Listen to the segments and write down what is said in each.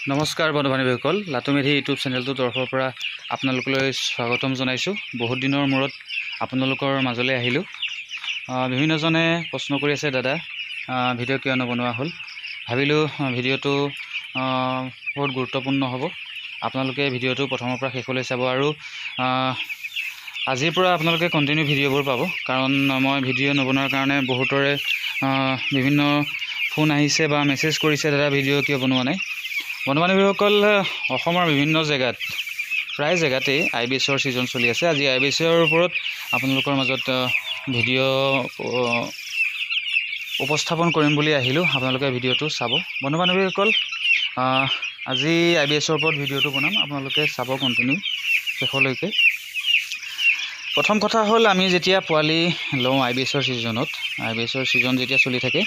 নমস্কাৰ বন্ধু বান্ধৱীসকল, লাটুমেধি ইউটিউব চেনেলটোৰ তৰফৰ পৰা আপোনালোকলৈ স্বাগতম জনাইছোঁ। বহুত দিনৰ মূৰত আপোনালোকৰ মাজলৈ আহিলোঁ। বিভিন্নজনে প্ৰশ্ন কৰি আছে, দাদা ভিডিঅ' কিয় নবনোৱা হ'ল। ভাবিলোঁ ভিডিঅ'টো বহুত গুৰুত্বপূৰ্ণ হ'ব। আপোনালোকে ভিডিঅ'টো প্ৰথমৰ পৰা শেষলৈ চাব আৰু আজিৰ পৰা আপোনালোকে কণ্টিনিউ ভিডিঅ'বোৰ পাব। কাৰণ মই ভিডিঅ' নবনোৱাৰ কাৰণে বহুতৰে বিভিন্ন ফোন আহিছে বা মেছেজ কৰিছে, দাদা ভিডিঅ' কিয় বনোৱা নাই। বন্ধু বান্ধৱীসকল, অসমৰ বিভিন্ন জেগাত প্ৰায় জেগাতেই IBSৰ ছিজন চলি আছে। আজি IBSৰ ওপৰত আপোনালোকৰ মাজত ভিডিঅ' উপস্থাপন কৰিম বুলি আহিলোঁ। আপোনালোকে ভিডিঅ'টো চাব। বন্ধু বান্ধৱীসকল, আজি IBSৰ ওপৰত ভিডিঅ'টো বনাম, আপোনালোকে চাব কণ্টিনিউ শেষলৈকে। প্ৰথম কথা হ'ল, আমি যেতিয়া পোৱালি লওঁ IBSৰ ছিজনত, IBSৰ ছিজন যেতিয়া চলি থাকে,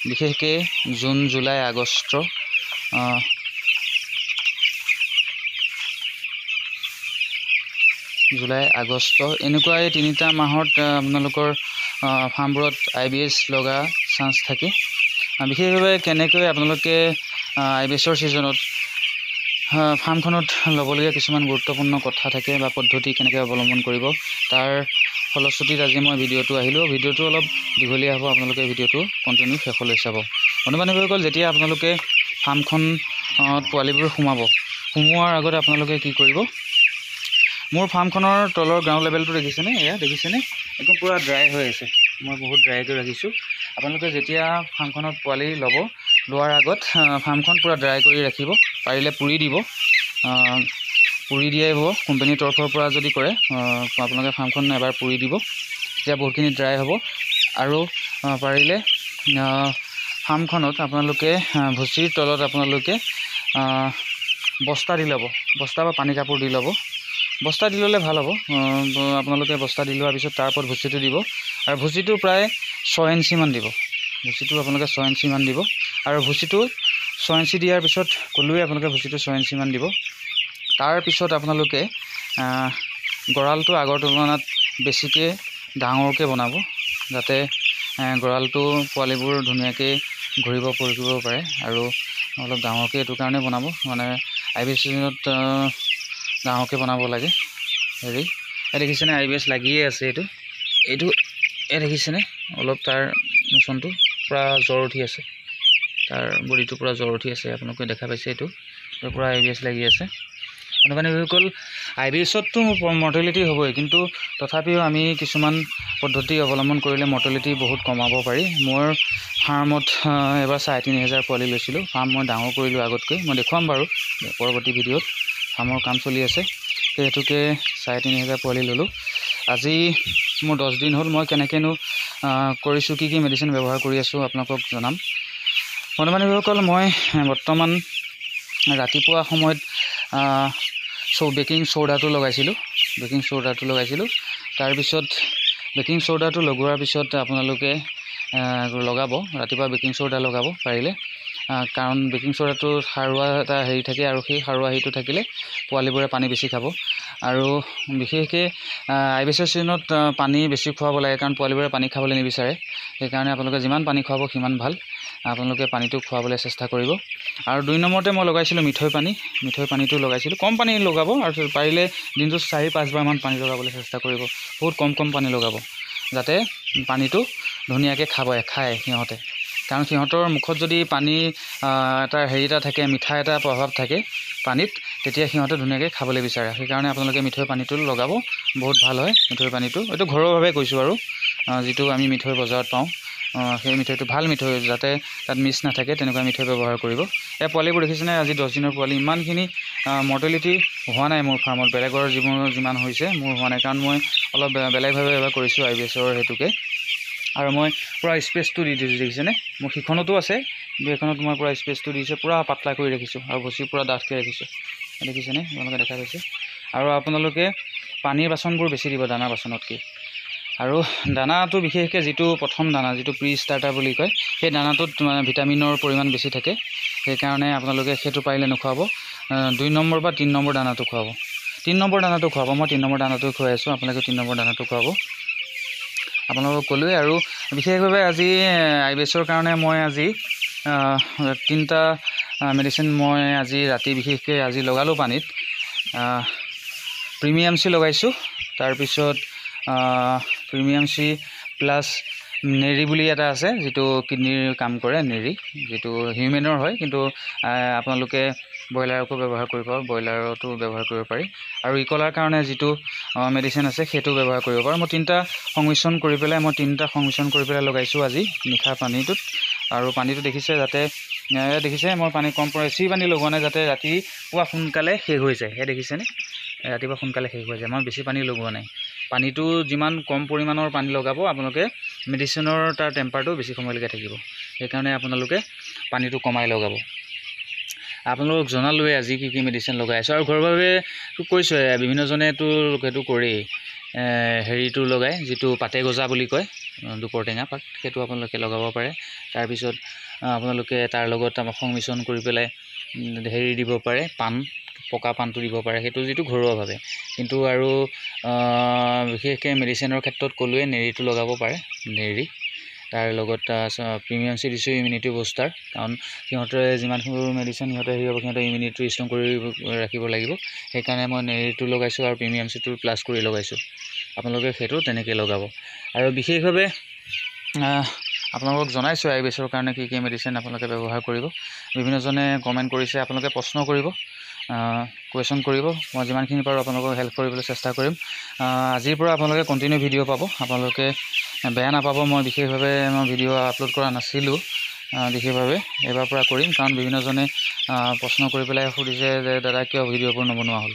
বিশেষকৈ June, July, August, July, August এনেকুৱা এই তিনিটা মাহত আপোনালোকৰ ফাৰ্মবোৰত IBS লগা চান্স থাকে। বিশেষভাৱে কেনেকৈ আপোনালোকে IBSৰ ছিজনত ফাৰ্মখনত ল'বলগীয়া কিছুমান গুৰুত্বপূৰ্ণ কথা থাকে বা পদ্ধতি কেনেকৈ অৱলম্বন কৰিব, তাৰ ফলশ্ৰুতিত আজি মই ভিডিঅ'টো আহিলোঁ। ভিডিঅ'টো অলপ দীঘলীয়া হ'ব, আপোনালোকে ভিডিঅ'টো কণ্টিনিউ শেষলৈ চাব। বন্ধু বান্ধৱীসকল, যেতিয়া আপোনালোকে ফাৰ্মখনত পোৱালিবোৰ সোমোৱাৰ আগত আপোনালোকে কি কৰিব, মোৰ ফাৰ্মখনৰ তলৰ গ্ৰাউণ্ড লেভেলটো দেখিছেনে? এয়া দেখিছেনে? একদম পূৰা ড্ৰাই হৈ আছে। মই বহুত ড্ৰাইকৈ ৰাখিছোঁ। আপোনালোকে যেতিয়া ফাৰ্মখনত পোৱালি লোৱাৰ আগত ফাৰ্মখন পূৰা ড্ৰাই কৰি ৰাখিব। পাৰিলে পুৰি দিব, পুৰি দিয়াই হ'ব। কোম্পানীৰ তৰফৰ পৰা যদি কৰে, আপোনালোকে ফাৰ্মখন এবাৰ পুৰি দিব, তেতিয়া বহুতখিনি ড্ৰাই হ'ব। আৰু পাৰিলে ফাৰ্মখনত আপোনালোকে ভুচিৰ তলত আপোনালোকে বস্তা দি ল'ব, বস্তা বা পানী কাপোৰ দি ল'ব। বস্তা দি ল'লে ভাল হ'ব। আপোনালোকে বস্তা দি লোৱাৰ পিছত তাৰ ওপৰত ভুচিটো দিব, আৰু ভুচিটো প্ৰায় 6 ইঞ্চিমান দিব। ভুচিটো আপোনালোকে 6 ইঞ্চিমান দিব, আৰু ভুচিটো 6 ইঞ্চি দিয়াৰ পিছত ক'লোৱে আপোনালোকে ভুচিটো 6 ইঞ্চিমান দিব। তাৰপিছত আপোনালোকে গঁৰালটো আগৰ তুলনাত বেছিকৈ ডাঙৰকৈ বনাব, যাতে গঁৰালটো পোৱালিবোৰ ধুনীয়াকৈ ঘূৰিব ফুৰিব পাৰে। আৰু অলপ ডাঙৰকৈ এইটো কাৰণে বনাব, মানে IBS ছিজনত ডাঙৰকৈ বনাব লাগে। দেখিছেনে? IBS লাগিয়ে আছে। এইটো দেখিছেনে? অলপ তাৰ মোচনটো পূৰা জ্বৰ উঠি আছে, তাৰ বডিটো পূৰা জ্বৰ উঠি আছে। আপোনালোকে দেখা পাইছে, এইটো পূৰা IBS লাগি আছে। বন্ধু বান্ধৱীসকল, IBSততো মৰ্টেলিটি হ'বই, কিন্তু তথাপিও আমি কিছুমান পদ্ধতি অৱলম্বন কৰিলে মৰ্টেলিটি বহুত কমাব পাৰি। মোৰ ফাৰ্মত এবাৰ 3,500 পোৱালি লৈছিলোঁ। ফাৰ্ম মই ডাঙৰ কৰিলোঁ আগতকৈ, মই দেখুৱাম বাৰু পৰৱৰ্তী ভিডিঅ'ত। ফাৰ্মৰ কাম চলি আছে, সেইহেতুকে 3,500 পোৱালি ল'লোঁ। আজি মোৰ 10 দিন হ'ল। মই কেনেকৈনো কৰিছোঁ, কি মেডিচিন ব্যৱহাৰ কৰি আছোঁ আপোনালোকক জনাম। বন্ধু বান্ধৱীসকল, মই বৰ্তমান ৰাতিপুৱা সময়ত বেকিং চ'ডাটো লগাইছিলোঁ। তাৰপিছত বেকিং চ'ডাটো লগোৱাৰ পিছত আপোনালোকে লগাব, ৰাতিপুৱা বেকিং চ'ডা লগাব পাৰিলে। কাৰণ বেকিং চ'ডাটো সাৰুৱা এটা হেৰি থাকে, আৰু সেই সাৰুৱা হেৰিটো থাকিলে পোৱালিবোৰে পানী বেছি খাব। আৰু বিশেষকৈ IBSৰ ছিজনত পানী বেছি খুৱাব লাগে, কাৰণ পোৱালিবোৰে পানী খাবলৈ নিবিচাৰে। সেইকাৰণে আপোনালোকে যিমান পানী খুৱাব সিমান ভাল। আপোনালোকে পানীটো খুৱাবলৈ চেষ্টা কৰিব। আৰু 2 নম্বৰতে মই লগাইছিলোঁ মিঠৈ পানীটো লগাইছিলোঁ। কম পানী লগাব, আৰু পাৰিলে দিনটোত 4-5 বাৰমান পানী লগাবলৈ চেষ্টা কৰিব। বহুত কম পানী লগাব, যাতে পানীটো ধুনীয়াকৈ খায় সিহঁতে। কাৰণ সিহঁতৰ মুখত যদি পানী এটা হেৰি এটা থাকে, মিঠা এটা প্ৰভাৱ থাকে পানীত, তেতিয়া সিহঁতে ধুনীয়াকৈ খাবলৈ বিচাৰে। সেইকাৰণে আপোনালোকে মিঠৈ পানীটো লগাব, বহুত ভাল হয় মিঠৈ পানীটো। এইটো ঘৰুৱাভাৱে কৈছোঁ আৰু যিটো আমি মিঠৈ বজাৰত পাওঁ, সেই মিঠৈটো ভাল মিঠৈ, যাতে তাত মিক্স নাথাকে, তেনেকুৱা মিঠৈ ব্যৱহাৰ কৰিব। এই পোৱালিবোৰ দেখিছেনে? আজি 10 দিনৰ পোৱালি, ইমানখিনি মৰ্টেলিটি হোৱা নাই মোৰ ফাৰ্মত। বেলেগৰ যিমান হৈছে মোৰ হোৱা নাই, কাৰণ মই অলপ বেলেগভাৱে এবাৰ কৰিছোঁ IBSৰ হেতুকে। আৰু মই পূৰা স্পেচটো দি দিছোঁ, দেখিছেনে? মোৰ সিখনতো আছে, কিন্তু এইখনত মই পূৰা স্পেচটো দিছোঁ, পূৰা পাতলা কৰি ৰাখিছোঁ, আৰু ভুচি পূৰা ডাঠকৈ ৰাখিছোঁ। দেখিছেনে? আপোনালোকে দেখা পাইছে। আৰু আপোনালোকে পানীৰ বাচনবোৰ বেছি দিব দানা বাচনতকৈ। আৰু দানাটো বিশেষকৈ যিটো প্ৰথম দানা, যিটো প্ৰি ষ্টাৰ্টাৰ বুলি কয়, সেই দানাটোত ভিটামিনৰ পৰিমাণ বেছি থাকে। সেইকাৰণে আপোনালোকে সেইটো পাৰিলে নোখোৱাব। 2 নম্বৰ বা 3 নম্বৰ দানাটো খুৱাব। 3 নম্বৰ দানাটো খুৱাব। মই 3 নম্বৰ দানাটো খুৱাই আছোঁ, আপোনালোকে 3 নম্বৰ দানাটো খুৱাব। আপোনালোকক ক'লোৱে। আৰু বিশেষভাৱে আজি IBSৰ কাৰণে মই আজি 3টা মেডিচিন মই আজি ৰাতি বিশেষকৈ আজি লগালোঁ পানীত প্ৰিমিয়াম চি লগাইছোঁ তাৰপিছত প্ৰিমিয়াম চি প্লাছ নেৰি বুলি এটা আছে যিটো কিডনিৰ কাম কৰে নেৰি যিটো হিউমেনৰ হয় কিন্তু আপোনালোকে ব্ৰইলাৰকো ব্যৱহাৰ কৰিব পাৰে ব্ৰইলাৰতো ব্যৱহাৰ কৰিব পাৰি আৰু ইকলাৰ কাৰণে যিটো মেডিচিন আছে সেইটো ব্যৱহাৰ কৰিব পাৰে মই তিনিটা সংমিশ্ৰণ কৰি পেলাই লগাইছোঁ আজি নিশা পানীটোত আৰু পানীটো দেখিছে যাতে দেখিছে মই পানী কম বেছি পানী লগোৱা নাই যাতে ৰাতিপুৱা সোনকালে শেষ হৈ যায় সেই দেখিছেনে ৰাতিপুৱা সোনকালে শেষ হৈ যায় মই বেছি পানী লগোৱা নাই পানীটো যিমান কম পৰিমাণৰ পানী লগাব আপোনালোকে মেডিচিনৰ তাৰ টেম্পাৰটো বেছি সময়লৈকে থাকিব সেইকাৰণে আপোনালোকে পানীটো কমাই লগাব আপোনালোকক জনালোৱে আজি কি মেডিচিন লগাই আছোঁ আৰু ঘৰুৱাভাৱে কৈছোঁ বিভিন্নজনেতো সেইটো কৰেই হেৰিটো লগাই যিটো পাতে গজা বুলি কয় দুপৰ টেঙা পাত সেইটো আপোনালোকে লগাব পাৰে তাৰপিছত আপোনালোকে তাৰ লগত সংমিশ্ৰণ কৰি পেলাই হেৰি দিব পাৰে পাণ পকা পাণটো দিব পাৰে সেইটো যিটো ঘৰুৱাভাৱে কিন্তু আৰু বিশেষকৈ মেডিচিনৰ ক্ষেত্ৰত ক'লোৱে নেৰিটো লগাব পাৰে নেৰি তাৰ লগত প্ৰিমিয়াম চি দিছোঁ ইমিউনিটি বুষ্টাৰ কাৰণ সিহঁতে যিমানবোৰ মেডিচিন সিহঁতে হেৰি হ'ব সিহঁতে ইমিউনিটি ষ্ট্ৰং কৰি ৰাখিব লাগিব সেইকাৰণে মই নেৰিটো লগাইছোঁ আৰু প্ৰিমিয়াম চিটো প্লাছ কৰি লগাইছোঁ আপোনালোকে সেইটো তেনেকৈ লগাব আৰু বিশেষভাৱে আপোনালোকক জনাইছোঁ আইবিএছৰ কাৰণে কি মেডিচিন আপোনালোকে ব্যৱহাৰ কৰিব বিভিন্নজনে কমেণ্ট কৰিছে আপোনালোকে প্ৰশ্ন কৰিব কুৱেশ্যন কৰিব মই যিমানখিনি পাৰোঁ আপোনালোকক হেল্প কৰিবলৈ চেষ্টা কৰিম আজিৰ পৰা আপোনালোকে কণ্টিনিউ ভিডিঅ' পাব আপোনালোকে বেয়া নাপাব মই বিশেষভাৱে ভিডিঅ' আপলোড কৰা নাছিলোঁ বিশেষভাৱে এইবাৰ পৰা কৰিম কাৰণ বিভিন্নজনে প্ৰশ্ন কৰি পেলাই সুধিছে যে দাদা কিয় ভিডিঅ'বোৰ নবনোৱা হ'ল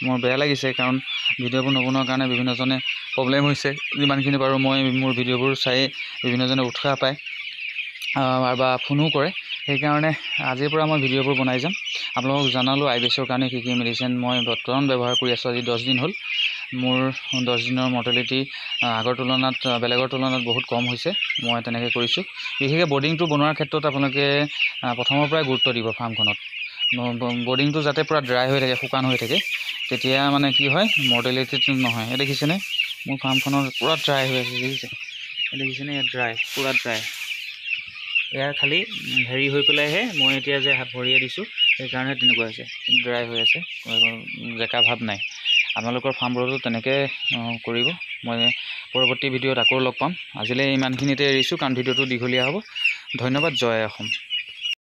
মোৰ বেয়া লাগিছে কাৰণ ভিডিঅ'বোৰ নবনোৱাৰ কাৰণে বিভিন্নজনে প্ৰব্লেম হৈছে যিমানখিনি পাৰোঁ মই মোৰ ভিডিঅ'বোৰ চাই বিভিন্নজনে উৎসাহ পায় বা ফোনো কৰে সেইকাৰণে আজিৰ পৰা মই ভিডিঅ'বোৰ বনাই যাম আপোনালোকক জনালোঁ আইবিএছৰ কাৰণে কি মেডিচিন মই বৰ্তমান ব্যৱহাৰ কৰি আছোঁ আজি 10 দিন হ'ল মোৰ 10 দিনৰ মৰ্টেলিটি আগৰ তুলনাত বেলেগৰ তুলনাত বহুত কম হৈছে মই তেনেকৈ কৰিছোঁ বিশেষকৈ বৰ্ডিংটো বনোৱাৰ ক্ষেত্ৰত আপোনালোকে প্ৰথমৰ পৰাই গুৰুত্ব দিব ফাৰ্মখনত বৰ্ডিংটো যাতে পূৰা ড্ৰাই হৈ থাকে শুকান হৈ থাকে তেতিয়া মানে কি হয় মৰ্টেলিটিটো নহয় এই দেখিছেনে মোৰ ফাৰ্মখনত পূৰা ড্ৰাই হৈ আছে দেখিছেনে ইয়াত পূৰা ড্ৰাই এয়া খালি হেৰি হৈ পেলাইহে মই এতিয়া যে হাত ভৰিয়ে দিছোঁ সেইকাৰণে তেনেকুৱা হৈছে ড্ৰাই হৈ আছে জেকা ভাৱ নাই আপোনালোকৰ ফাৰ্মবোৰতো তেনেকৈ কৰিব মই পৰৱৰ্তী ভিডিঅ'ত আকৌ লগ পাম আজিলৈ ইমানখিনিতে এৰিছোঁ কাৰণ ভিডিঅ'টো দীঘলীয়া হ'ব ধন্যবাদ জয় অসম